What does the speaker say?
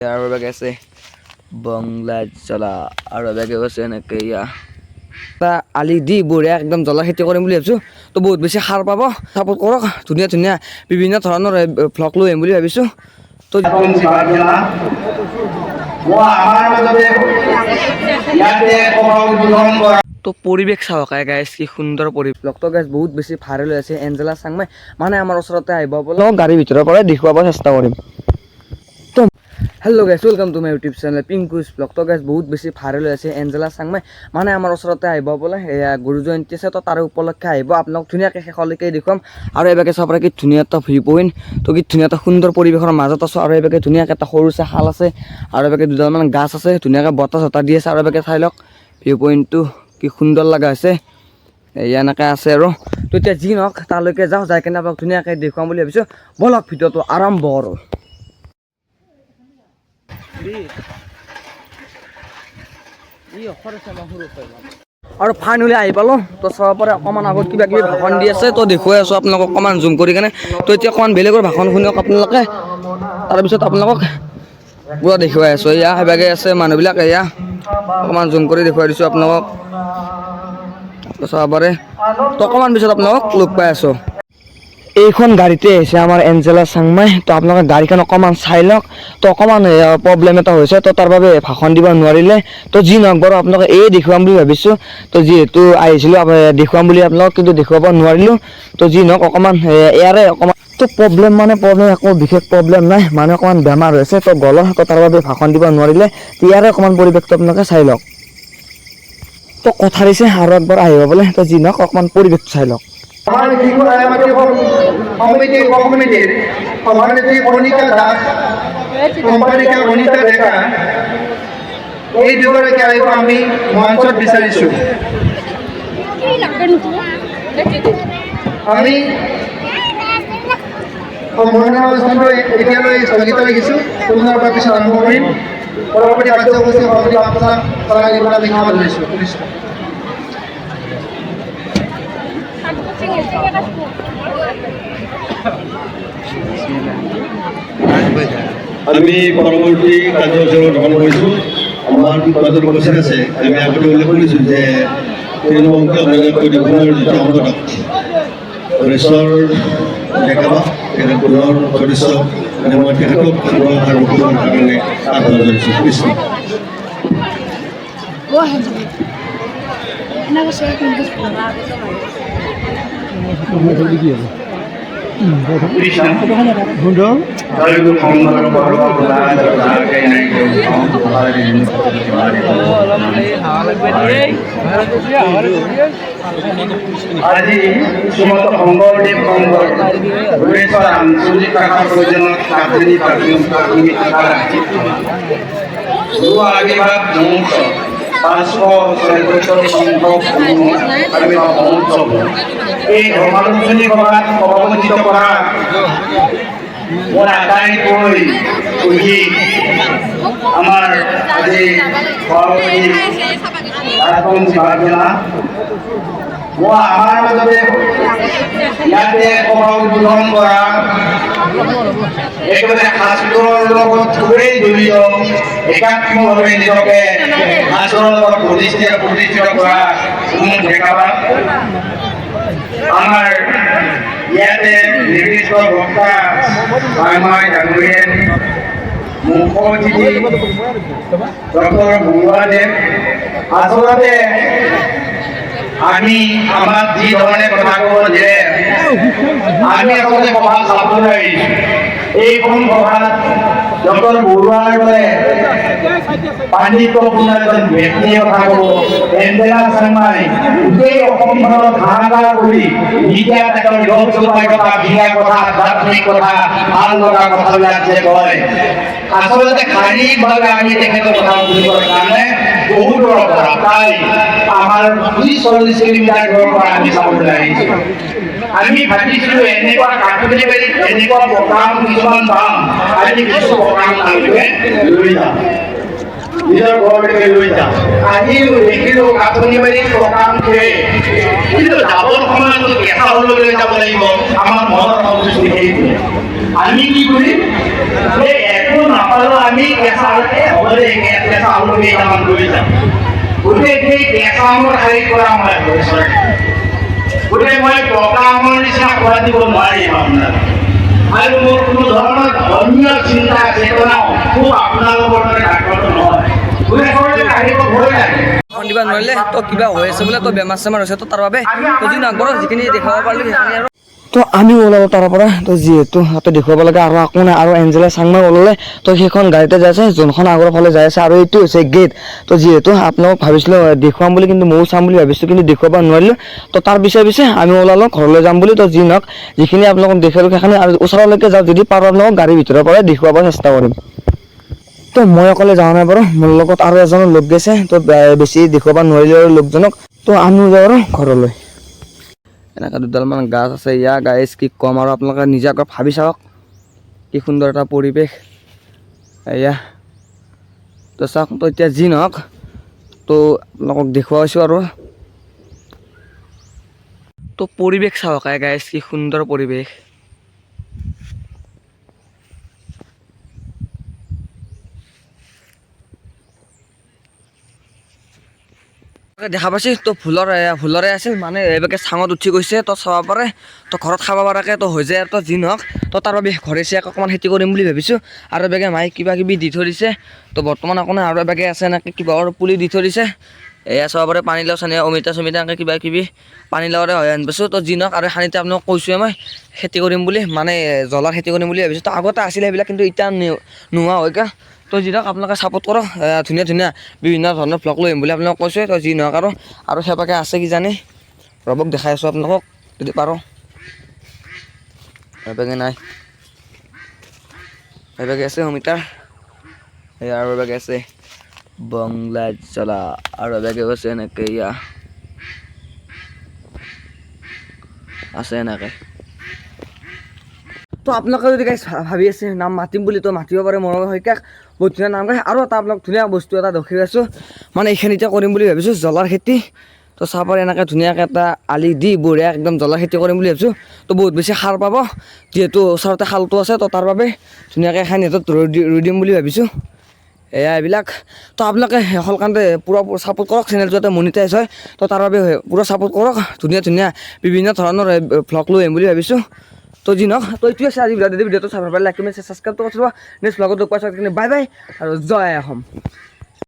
আৰু বেগ আছে বংলা জ্বলা আৰু বেগে আছে এনেকে আলি দি বঢ়িয়া একদম জ্বলা খেতি কৰিম বুলি ভাবিছোঁ। তো বহুত বেছি সাৰ পাব, ছাপোৰ্ট কৰক। ধুনীয়া ধুনীয়া বিভিন্ন ধৰণৰ ভ্লগ লৈ আহিম বুলি ভাবিছোঁ। তো পৰিৱেশ চাওক গাইজ, কি সুন্দৰ পৰিৱেশ। ব্লগটো গাইজ বহুত বেছি ভাইৰেল হৈ আছে। এঞ্জেলা চাংমাই মানে আমাৰ ওচৰতে আহিব বোলে, গাড়ীৰ ভিতৰৰ পৰাই দেখুৱাব চেষ্টা কৰিম। Hello' guys, welcome to my YouTube channel Pinku's vlog. তো গাইজ বহুত বেছি ভাইৰেল হৈ আছে। এঞ্জেলা চাংমাই মানে আমাৰ ওচৰতে আহিব বোলে, এয়া গুৰু জয়ন্তী আছে। তো তাৰে উপলক্ষে আহিব, আপোনাক ধুনীয়াকৈ শেষলৈকে দেখুৱাম। আৰু এইভাগে চাব কি ধুনীয়া এটা ভিউ পইণ্ট, তো কি ধুনীয়া এটা সুন্দৰ পৰিৱেশৰ মাজত আছোঁ। আৰু এইভাগে ধুনীয়াকৈ এটা সৰু চাই খাল আছে, আৰু এইভাগে দুডালমান গাছ আছে, ধুনীয়াকৈ বতাহ চতাহ দি আছে। আৰু এইভাগে চাই লওক ভিউ পইণ্টটো কি সুন্দৰ লগা হৈছে। এনেকৈ আছে আৰু তো এতিয়া যি নহওক তালৈকে যাওঁ, যাই কিনে আপোনাক ধুনীয়াকৈ দেখুৱাম বুলি ভাবিছোঁ। বলক ভিডিঅ'টো আৰম্ভ কৰোঁ। আৰু ফাইনেলি আহি পালোঁ। তো চাব পাৰে অকণমান আগত কিবা কিবি ভাষণ দি আছে, তো দেখুৱাই আছোঁ আপোনালোকক অকণমান জুম কৰি কেনে। তো এতিয়া অকণমান বেলেগৰ ভাষণ শুনিওক আপোনালোকে, তাৰপিছত আপোনালোকক পুৰা দেখুৱাই আছোঁ। সেইভাগে আছে মানুহবিলাক, অকণমান জুম কৰি দেখুৱাই দিছোঁ আপোনালোকক। তো চাব পাৰে, তো অকণমান পিছত আপোনালোকক লগ পাই আছোঁ। এইখন গাড়ীতে আহিছে আমাৰ এঞ্জেলা চাংমাই। তো আপোনালোকে গাড়ীখন অকণমান চাই লওক। তো অকণমান প্ৰব্লেম এটা হৈছে, তো তাৰ বাবে ভাষণ দিব নোৱাৰিলে। তো যি নহওক বাৰু আপোনালোকে দেখুৱাম বুলি ভাবিছোঁ। তো যিহেতু আহিছিলোঁ দেখুৱাম বুলি আপোনালোকক, কিন্তু দেখুৱাব নোৱাৰিলোঁ। তো যি নহওক অকণমান ইয়াৰে অকণমান তো প্ৰব্লেম একো বিশেষ প্ৰব্লেম নাই, মানে অকণমান বেমাৰ হৈছে। তো গলৰ, তো তাৰ বাবে ভাষণ দিব নোৱাৰিলে। ইয়াৰে অকণমান পৰিৱেশটো আপোনালোকে চাই লওক। তো কথা দিছে আৰু একবাৰ আহিব বোলে। তো যি নহওক অকণমান পৰিৱেশটো চাই লওক। আমাৰ সমিতিৰ উপকমিটিৰ সভানেত্ৰী কণিকা দাস, সম্পাদিকা অনিতা ডেকা, এই দুগৰাকী আহিব আমি মঞ্চত বিচাৰিছোঁ। আমি সম্বৰ্ধনা অনুষ্ঠানটো এতিয়ালৈ স্থগিত ৰাখিছোঁ। পুনৰ পিছত আৰম্ভ কৰিম। পৰৱৰ্তী কাৰ্যসূচী সভাপতি আপোনাক চলাই দিবলৈ আমি ক্ষমা ধৰিছোঁ। আমি পৰৱৰ্তী কাৰ্যসূচী গ্ৰহণ কৰিছোঁ। আমাৰ নিৰ্বাচন কমিশ্যন আছে, আমি আগতে উল্লেখ কৰিছোঁ যে তৃণমূল পৰিৱেশনৰ যিটো সংগঠক পৰেশ্বৰ ডেকা, তেখেত পুনৰ সদস্য, মই তেখেতক কাৰণে আহ্বান জনাইছোঁ। কৃষ্ণ আজি শ্ৰীমন্ত শংকৰদেৱ সংঘৰ ভুৱনেশ্বৰ আঞ্চলিক শাখাৰ প্ৰয়োজনত কাহিনী আশীৰ্বাদ মহোৎসৱ 546 সংখ্যক মহোৎসৱ। এই ধৰ্মালোচনী সভাত সভাপতিত্ব কৰা মোৰ আটাইতকৈ সুখী আমাৰ আজি সভাপতি ৰাজবংশী বাগেলা। মই আমাৰ মাজতে ইয়াতে সভা উদ্বোধন কৰা একেবাৰে শাস্ত্ৰৰ লগত খুবেই জড়িত, একাত্মভাৱে নিজকে শাস্ত্ৰৰ লগত প্ৰতিষ্ঠিত কৰা ডেকাবা আমাৰ ইয়াতে নিৰ্দিষ্ট বক্তা আমাৰ ডাঙৰীয়ে মুখ্য অতিথি ডক্টৰ বৰুৱাদেৱ। আচলতে আমি আমাক যি ধৰণে কথা ক'ব যে আমি আচলতে সভা চাবলৈ আহিছোঁ। এইখন সভাত ডক্টৰ বৰুৱাৰ দৰে পাণ্ডিত্যপূৰ্ণ এজন ব্যক্তিয়ে কথা ক'ব। এঞ্জেলা চাংমাই গোটেই অসমখনত হাহাকাৰ কৰি যেতিয়া তেওঁৰ লোকসভাৰ কথা, বিয়া কথা, আধ্যাত্মিক কথা, ভাল লগা কথাবিলাক যে কয়, আচলতে শাৰীৰিকভাৱে আমি তেখেতৰ কথা শুনিবৰ কাৰণে বহু দূৰৰ পৰা, প্ৰায় আমাৰ 30-40 কিলোমিটাৰ দূৰৰ পৰা আমি চাবলৈ আহিছোঁ। আমি ভাবিছিলোঁ এনেকুৱা কাকতি বাৰীত এনেকুৱা প্ৰগ্ৰাম কিছুমান পাম, আজি কিছু প্ৰগ্ৰাম তেওঁলোকে লৈ যাম, নিজৰ ঘৰলৈকে লৈ যাম। আহিলোঁ, দেখিলোঁ কাকতি বাৰীত প্ৰগ্ৰাম শেষ, কিন্তু যাবৰ সময়তো কেঁচা হ'ললৈ যাব লাগিব। আমাৰ মনৰ সন্তুষ্টি সেইটোৱে। আমি কি কৰিম, সেই একো নাপালেও আমি কেঁচা হ'ব দে কেঁচা আলু কেইটামান লৈ যাম গোটেই সেই কেঁচা আমৰ শাৰী কৰা মই ওচৰতে গোটেই মই পকা আমৰ নিচিনা খোৱা দিব নোৱাৰিম আপোনাক আৰু মোৰ কোনো ধৰণৰ ধৰ্মীয় চিন্তা চেতনাও খুব আপোনালোকৰ দৰে ডাক্তৰটো নহয় গোটেই আহিব ভয় লাগে দিব নোৱাৰিলে তো কিবা হৈ আছে বোলে তো বেমাৰ চেমাৰ হৈছে তো তাৰ বাবে তো যি নকৰোঁ যিখিনি দেখাব পাৰিলোঁ সেইখিনি আৰু তো আমি ওলালোঁ তাৰ পৰা তো যিহেতু তাতে দেখুৱাব লাগে আৰু একো নাই আৰু এঞ্জেলা চাংমাই ওলালে তো সেইখন গাড়ীতে যাই আছে যোনখন আগৰ ফালে যাই আছে আৰু এইটো হৈছে গেট তো যিহেতু আপোনালোক ভাবিছিলোঁ দেখুৱাম বুলি কিন্তু ময়ো চাম বুলি ভাবিছোঁ কিন্তু দেখুৱাব নোৱাৰিলোঁ তো তাৰ পিছে আমি ওলালোঁ ঘৰলৈ যাম বুলি তো যি নহওক যিখিনি আপোনালোকক দেখালোঁ সেইখিনি আৰু ওচৰলৈকে যাওঁ যদি পাৰোঁ আপোনালোকক গাড়ীৰ ভিতৰৰ পৰা দেখুৱাব চেষ্টা কৰিম তো মই অকলে যোৱা নাই বাৰু মোৰ লগত আৰু এজনৰ লগ গৈছে তো বেছি দেখুৱাব নোৱাৰিলে আৰু লগজনক তো আমিও যাওঁ আৰু ঘৰলৈ এনেকৈ দুডালমান গাছ আছে ইয়াৰ গাইজ কি ক'ম আৰু আপোনালোকে নিজে আকৌ ভাবি চাওক কি সুন্দৰ এটা পৰিৱেশ এয়া তো চাওক তো এতিয়া যি নহওক তো আপোনালোকক দেখুৱাইছোঁ আৰু তো পৰিৱেশ চাওক গাইজ কি সুন্দৰ পৰিৱেশ দেখা পাইছে তো ভুলৰে আছিল মানে এইভাগে চাঙত উঠি গৈছে তো চাব পাৰে তো ঘৰত খাব পৰাকৈ তো হৈ যায় তো যি নহওক তো তাৰ বাবে ঘৰে চিয়াক অকণমান খেতি কৰিম বুলি ভাবিছোঁ আৰু এবাগে মায়ে কিবা কিবি দি থৈ দিছে তো বৰ্তমান অকণমান আৰু এবাগে আছে এনেকৈ কিবাহৰ পুলি দি থৈ দিছে এয়া চাব পাৰে পানীলাও চানী অমিতা চমিতা এনেকৈ কিবা কিবি পানীলাওৰে হৈ আনিছোঁ তো যি নহওক আৰু খানিতে আপোনাক কৈছোঁৱে মই খেতি কৰিম বুলি মানে জ্বলাৰ খেতি কৰিম বুলি ভাবিছোঁ তো আগতে আছিলে সেইবিলাক কিন্তু এতিয়া নোহোৱা হৈ গ'ল তো যি নহওক আপোনালোকে ছাপোৰ্ট কৰক ধুনীয়া ধুনীয়া বিভিন্ন ধৰণৰ ভ্লগ লৈ আহিম বুলি আপোনালোকক কৈছোঁ তো যি নহওক আৰু সেইভাগে আছে কিজানি ৰ'বক দেখাই আছোঁ আপোনালোকক যদি পাৰোঁ সেইভাগে নাই সেইভাগে আছে অমিতাৰ আৰু এভাগে আছে বংলা জ্বলা আৰু এভাগে আছে এনেকৈ ইয়া আছে এনেকৈ তো আপোনালোকে যদি গাইজ ভাবি আছে নাম মাতিম বুলি তো মাতিব পাৰে মৰমৰ শইকীয়াক বহুত ধুনীয়া নাম গায় আৰু এটা আপোনাক ধুনীয়া বস্তু এটা দেখি আছোঁ মানে এইখিনি এতিয়া কৰিম বুলি ভাবিছোঁ জ্বলাৰ খেতি তো চাব পাৰে এনেকৈ ধুনীয়াকৈ এটা আলি দি বঢ়িয়া একদম জ্বলাৰ খেতি কৰিম বুলি ভাবিছোঁ তো বহুত বেছি সাৰ পাব যিহেতু ওচৰতে খালটো আছে তো তাৰ বাবে ধুনীয়াকৈ এখন সিহঁতত ৰুই দিম বুলি ভাবিছোঁ এয়া এইবিলাক তো আপোনালোকে সকলোকাৰণে পূৰা ছাপোৰ্ট কৰক চেনেলটো যাতে মনিটাইজ হয় তো তাৰ বাবে পূৰা ছাপোৰ্ট কৰক ধুনীয়া ধুনীয়া বিভিন্ন ধৰণৰ ভ্লগ লৈ আহিম বুলি ভাবিছোঁ তো যি নহওক তো এইটোৱে আছে আজি ভিডিঅ'টো চাব পাৰিলে লাইক কমেণ্ট ছাবস্ক্ৰাইবটো কৰিব নেক্সট ভ্লগত লগ পাইছোঁ বাই বাই আৰু জয় অসম